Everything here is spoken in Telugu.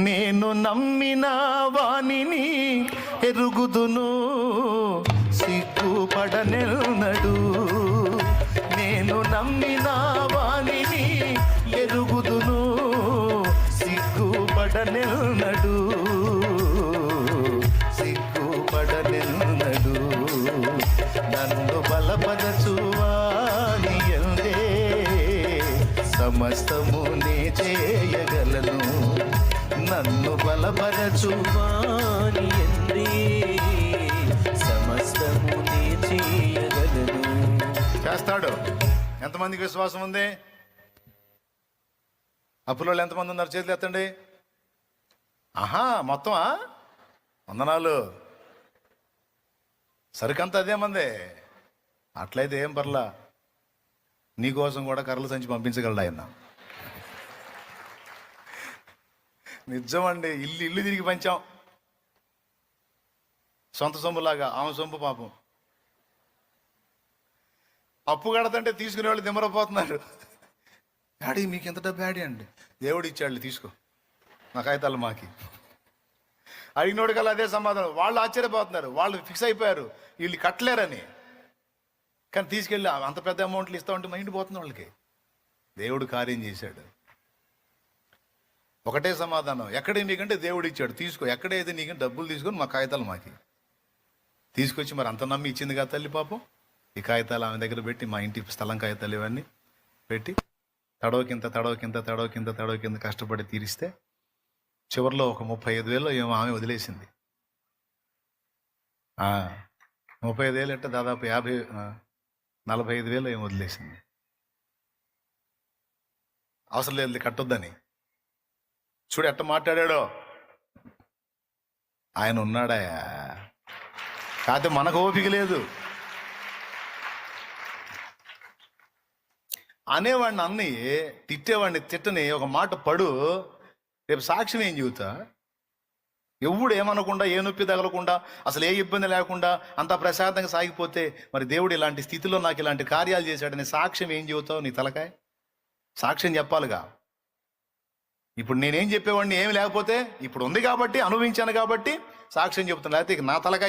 నేను నమ్మిన వానిని ఎరుగుదును, సిగ్గుపడనెన్నడు. నేను నమ్మిన వానిని ఎరుగుదును, సిగ్గుపడనెన్నడు, సిగ్గుపడనెన్నడు. నన్ను బలపరచువాని యందే సమస్తము నే చేయగలను. నన్ను బలపరచువాని యందే సమస్తము నే చేయగలను. చేస్తాడు. ఎంతమందికి విశ్వాసం ఉంది? అప్పులో ఎంతమంది ఉన్నారు? చేతులు ఎత్తండి. ఆహా, మొత్తమా? వందనాలు. సరికంతా అదే మందే. అట్లయితే ఏం పర్లా, నీకోసం కూడా కర్రలు సంచి పంపించగలడు ఆయన. నిజమండి. ఇల్లు ఇల్లు తిరిగి పంచాం, సొంత సొమ్ములాగా. ఆమె సొమ్ము పాపం. అప్పు కడతంటే తీసుకునే వాళ్ళు దిమ్మరపోతున్నారు. డాడీ మీకు ఎంత డబ్బు డాడీ అండి? దేవుడు ఇచ్చాడు, తీసుకో, నా కాగితాలు మాకి. అడిగినోడు కల్లా అదే సమాధానం. వాళ్ళు ఆశ్చర్యపోతున్నారు, వాళ్ళు ఫిక్స్ అయిపోయారు వీళ్ళు కట్టలేరని. కానీ తీసుకెళ్ళి అంత పెద్ద అమౌంట్లు ఇస్తా ఉంటే మైండ్ పోతుంది వాళ్ళకి. దేవుడు కార్యం చేశాడు. ఒకటే సమాధానం, ఎక్కడే మీకంటే దేవుడు ఇచ్చాడు, తీసుకో. ఎక్కడైతే నీకంటే డబ్బులు తీసుకొని మా కాగితాలు మాకి తీసుకొచ్చి, మరి అంత నమ్మి ఇచ్చింది కదా తల్లి పాపం. ఈ కాగితాలు ఆమె దగ్గర పెట్టి, మా ఇంటి స్థలం కాగితాలు ఇవన్నీ పెట్టి తడవ కింద కష్టపడి తీరిస్తే చివరిలో ఒక 35,000 ఏమో ఆమె వదిలేసింది. 35,000 అంటే దాదాపు 45,000 ఏమో వదిలేసింది. అవసరం లేదు కట్టొద్దని. చూడు ఎట్ట మాట్లాడాడో. ఆయన ఉన్నాడాయా? కాకపోతే మనకు ఓపిక లేదు. అనేవాడిని అన్ని, తిట్టేవాడిని తిట్టని, ఒక మాట పడు, రేపు సాక్ష్యం ఏం చెబుతా? ఎవడు ఏమనకుండా, ఏ నొప్పి తగలకుండా, అసలు ఏ ఇబ్బంది లేకుండా అంతా ప్రశాంతంగా సాగిపోతే, మరి దేవుడు ఇలాంటి స్థితిలో నాకు ఇలాంటి కార్యాలు చేశాడని సాక్ష్యం ఏం చెబుతావు? నీ తలకాయ సాక్ష్యం చెప్పాలిగా. ఇప్పుడు నేనేం చెప్పేవాడిని ఏమి లేకపోతే, ఇప్పుడు ఉంది కాబట్టి, అనుభవించాను కాబట్టి సాక్ష్యం చెబుతాను. లేకపోతే నా తలకాయ